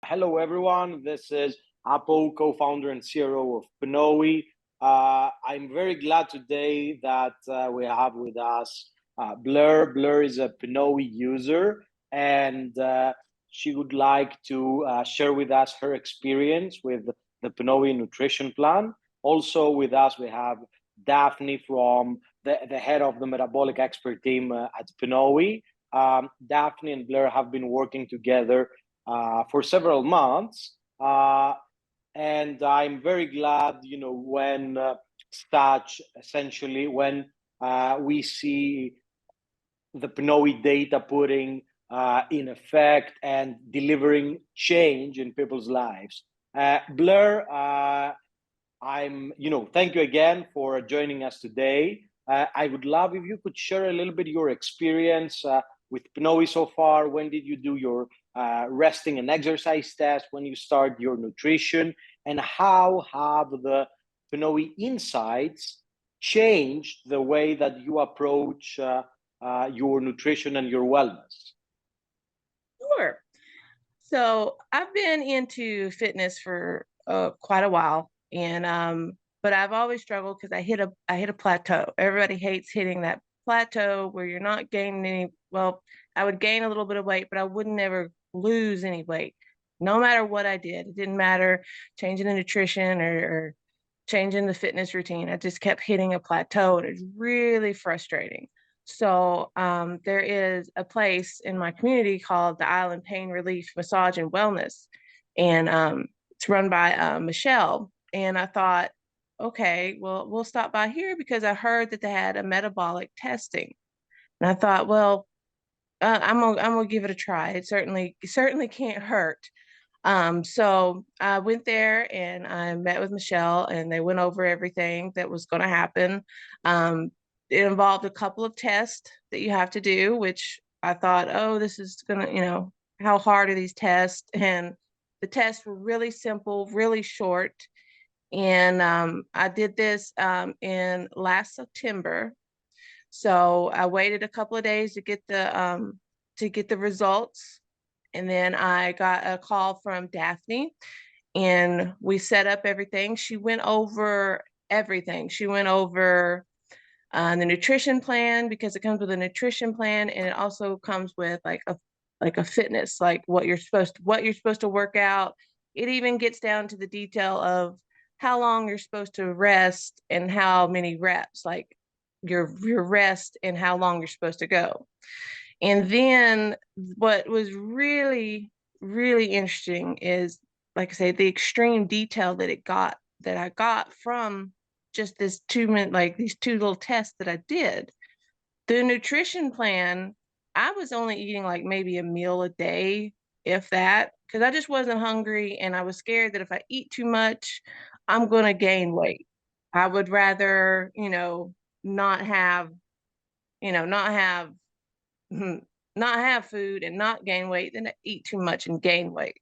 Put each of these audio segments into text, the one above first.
Hello, everyone. This is Apo, co-founder and CRO of PNOE. I'm very glad today that we have with us Blair. Blair is a PNOE user, and she would like to share with us her experience with the PNOE nutrition plan. Also with us, we have Daphne from the head of the metabolic expert team at PNOE. Daphne and Blair have been working together for several months. And I'm very glad, when when we see the PNOE data putting in effect and delivering change in people's lives. Blair, thank you again for joining us today. I would love if you could share a little bit your experience with PNOE so far. When did you do your resting and exercise test? When you start your nutrition? And how have the PNOE insights changed the way that you approach your nutrition and your wellness? Sure. So I've been into fitness for quite a while, and but I've always struggled because I hit a plateau. Everybody hates hitting that plateau where you're not gaining any. Well, I would gain a little bit of weight, but I would never lose any weight, no matter what I did. It didn't matter changing the nutrition or changing the fitness routine. I just kept hitting a plateau, and it's really frustrating. So there is a place in my community called the Island Pain Relief Massage and Wellness, and it's run by Michelle. And I thought, okay, well, we'll stop by here because I heard that they had a metabolic testing, and I thought, well, I'm gonna give it a try. It certainly can't hurt. So I went there and I met with Michelle, and they went over everything that was going to happen. It involved a couple of tests that you have to do, which I thought, oh, this is gonna, how hard are these tests? And the tests were really simple, really short. And I did this in last September. So I waited a couple of days to get the results, and then I got a call from Daphne, and we set up everything. She went over everything. She went over the nutrition plan, because it comes with a nutrition plan, and it also comes with like a fitness, like what you're supposed to work out. It even gets down to the detail of how long you're supposed to rest and how many reps, like your rest and how long you're supposed to go. And then what was really, really interesting is, like I say, the extreme detail that I got from just this 2 minute, like these two little tests that I did. The nutrition plan, I was only eating like maybe a meal a day, if that, because I just wasn't hungry, and I was scared that if I eat too much, I'm going to gain weight. I would rather, not have, not have not have food and not gain weight than to eat too much and gain weight.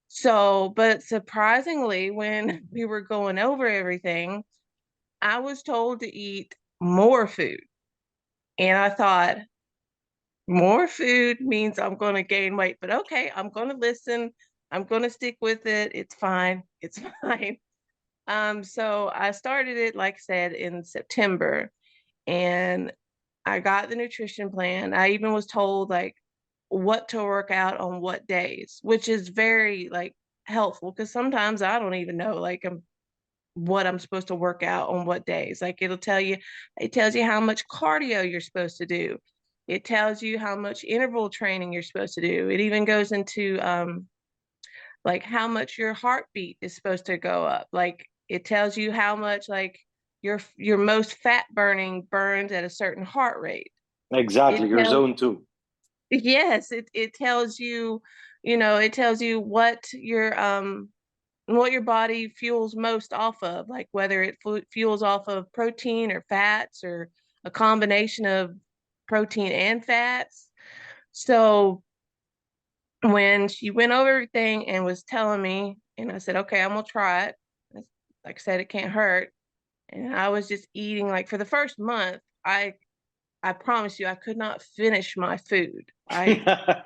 So, but surprisingly, when we were going over everything, I was told to eat more food. And I thought, more food means I'm going to gain weight, but okay, I'm going to listen. I'm going to stick with it. It's fine. It's fine. So I started it, like I said, in September, and I got the nutrition plan. I even was told like what to work out on what days, which is very like helpful, because sometimes I don't even know like what I'm supposed to work out on what days. Like it tells you how much cardio you're supposed to do. It tells you how much interval training you're supposed to do. It even goes into like how much your heartbeat is supposed to go up. Like it tells you how much like your most fat burning burns at a certain heart rate. Exactly, your zone two. Yes, it tells you, it tells you what your body fuels most off of, like whether it fuels off of protein or fats or a combination of protein and fats. So when she went over everything and was telling me, and I said, okay, I'm gonna try it. Like I said, it can't hurt. And I was just eating, like, for the first month, I promise you, I could not finish my food. I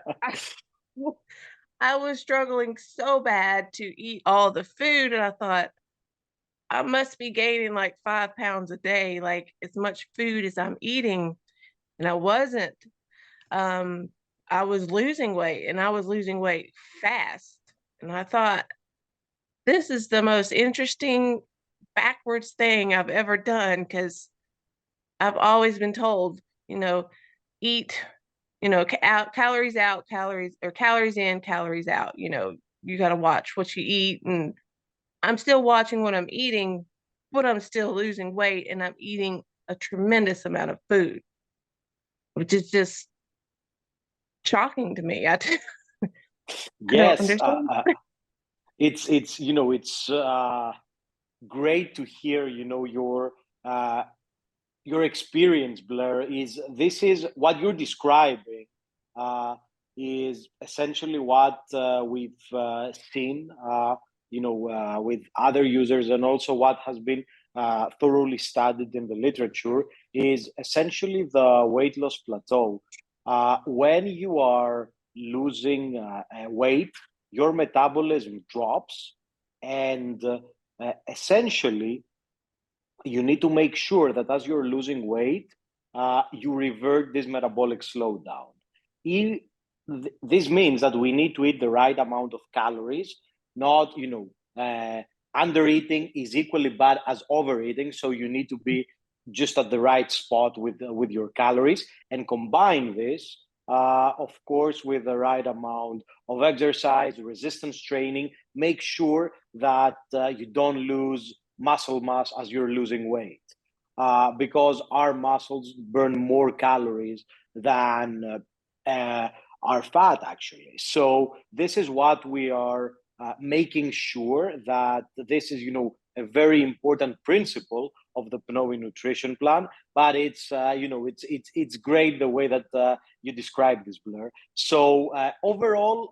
I was struggling so bad to eat all the food, and I thought, I must be gaining like 5 pounds a day, like as much food as I'm eating. And I wasn't. Um, I was losing weight, and I was losing weight fast. And I thought, this is the most interesting backwards thing I've ever done, because I've always been told, eat, calories out, calories, or calories in, calories out. You got to watch what you eat. And I'm still watching what I'm eating, but I'm still losing weight, and I'm eating a tremendous amount of food, which is just shocking to me. I don't Yes, understand. it's great to hear, uh, your experience, Blair. This is what you're describing, uh, is essentially what we've seen, with other users, and also what has been thoroughly studied in the literature, is essentially the weight loss plateau. When you are losing weight, your metabolism drops, and essentially you need to make sure that as you're losing weight, you revert this metabolic slowdown. This means that we need to eat the right amount of calories, not, under eating is equally bad as overeating. So you need to be just at the right spot with your calories, and combine this, of course, with the right amount of exercise, resistance training. Make sure that you don't lose muscle mass as you're losing weight, because our muscles burn more calories than our fat, actually. So this is what we are making sure that this is, a very important principle of the PNOE nutrition plan. But it's great the way that you described this, Blair. So overall,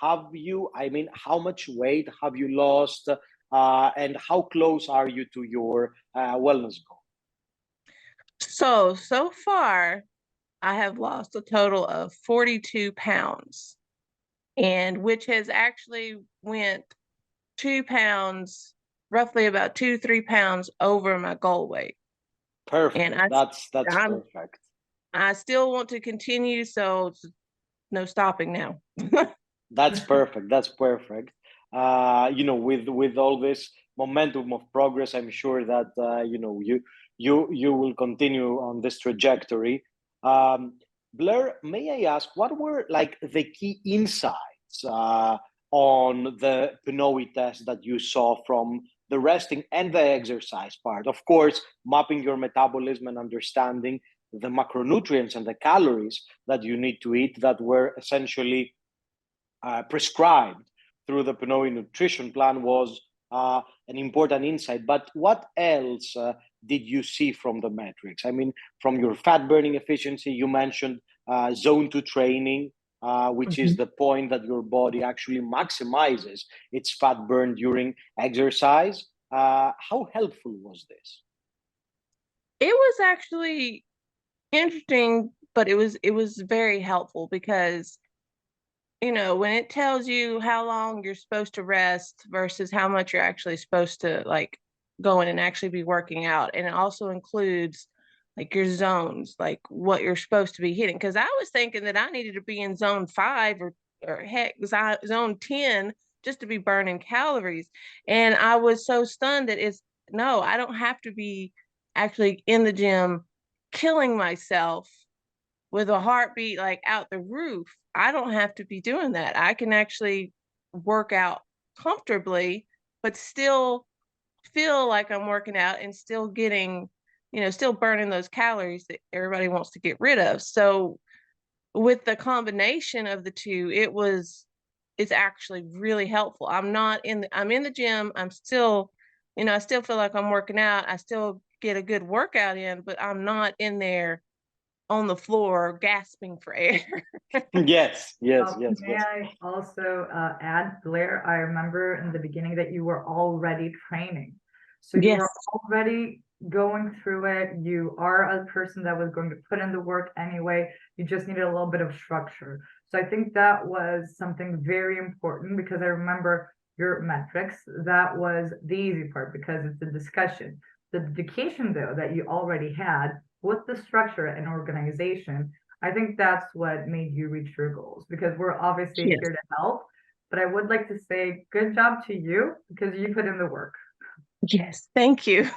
how much weight have you lost? And how close are you to your wellness goal? So far, I have lost a total of 42 pounds, and which has actually went 2 pounds, roughly about 3 pounds over my goal weight. And Perfect. That's perfect. I still want to continue, so no stopping now. That's perfect. That's perfect. With all this momentum of progress, I'm sure that you will continue on this trajectory. Blair, may I ask, what were like the key insights on the PNOE test that you saw from the resting and the exercise part? Of course, mapping your metabolism and understanding the macronutrients and the calories that you need to eat, that were essentially prescribed through the PNOE nutrition plan, was an important insight. But what else did you see from the metrics? I mean, from your fat burning efficiency, you mentioned zone 2 training, which is the point that your body actually maximizes its fat burn during exercise. How helpful was this? It was actually interesting, but it was very helpful, because when it tells you how long you're supposed to rest versus how much you're actually supposed to like go in and actually be working out. And it also includes like your zones, like what you're supposed to be hitting. Because I was thinking that I needed to be in zone 5 or heck, zone 10 just to be burning calories. And I was so stunned that no, I don't have to be actually in the gym killing myself with a heartbeat like out the roof. I don't have to be doing that. I can actually work out comfortably, but still feel like I'm working out and still getting, still burning those calories that everybody wants to get rid of. So with the combination of the two, it's actually really helpful. I'm in the gym. I'm still, I still feel like I'm working out. I still get a good workout in, but I'm not in there on the floor gasping for air. Yes, yes, yes, May yes. I also add, Blair, I remember in the beginning that you were already training. So you Yes. were already going through it. You are a person that was going to put in the work anyway. You just needed a little bit of structure. So I think that was something very important, because I remember your metrics. That was the easy part, because it's a discussion. The dedication, though, that you already had with the structure and organization, I think that's what made you reach your goals, because we're obviously Yes. here to help. But I would like to say good job to you, because you put in the work. Yes, thank you.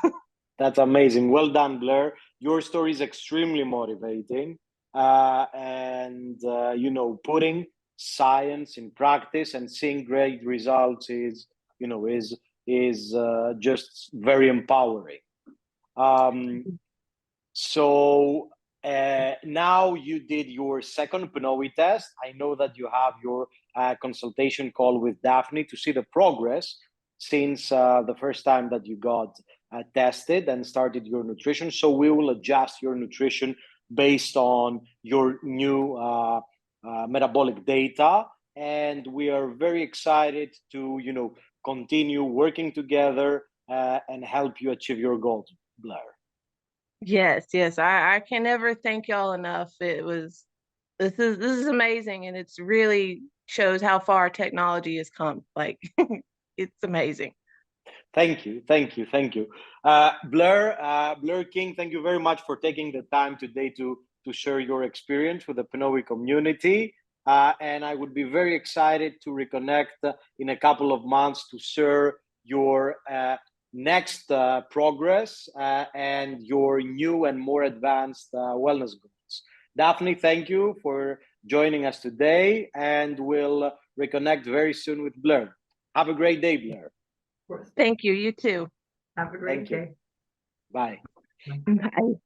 That's amazing. Well done, Blair. Your story is extremely motivating. You know, putting science in practice and seeing great results is, you know, is just very empowering. So now you did your second PNOE test. I know that you have your consultation call with Daphne to see the progress since the first time that you got tested and started your nutrition. So we will adjust your nutrition based on your new metabolic data. And we are very excited to, you know, continue working together and help you achieve your goals, Blair. Yes, yes. I can never thank y'all enough. This is amazing, and it's really shows how far technology has come. Like it's amazing. Thank you. Blair King, thank you very much for taking the time today to share your experience with the PNOE community. And I would be very excited to reconnect in a couple of months to share your next progress and your new and more advanced wellness goals. Daphne, thank you for joining us today, and we'll reconnect very soon with Blair. Have a great day, Blair. Of course. Thank you. You too. Have a great day. Bye. Bye.